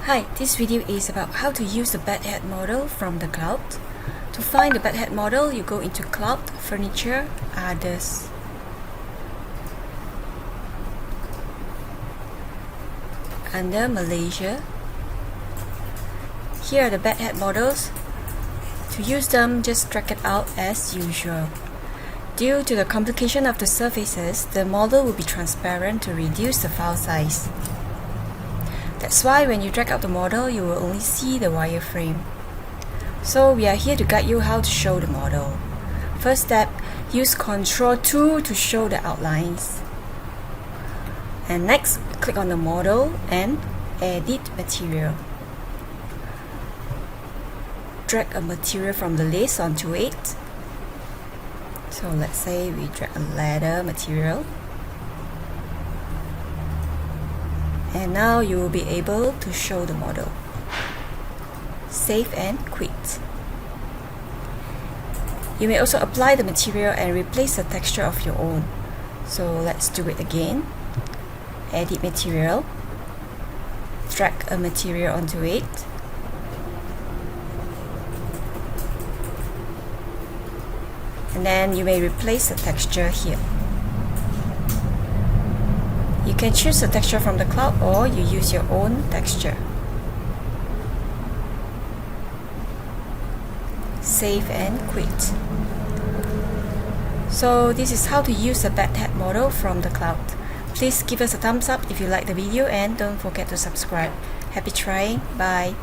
Hi, this video is about how to use the bedhead model from the cloud. To find the bedhead model, you go into Cloud, Furniture, Others. Under Malaysia, here are the bedhead models. To use them, just drag it out as usual. Due to the complication of the surfaces, the model will be transparent to reduce the file size. That's why when you drag out the model, you will only see the wireframe. So we are here to guide you how to show the model. First step, use Ctrl 2 to show the outlines. And next, click on the model and edit material. Drag a material from the list onto it. So let's say we drag a leather material. And now you will be able to show the model. Save and quit. You may also apply the material and replace the texture of your own. So let's do it again. Edit material. Drag a material onto it. And then you may replace the texture here. You can choose the texture from the cloud or you use your own texture. Save and quit. So this is how to use the bedhead model from the cloud. Please give us a thumbs up if you like the video and don't forget to subscribe. Happy trying. Bye.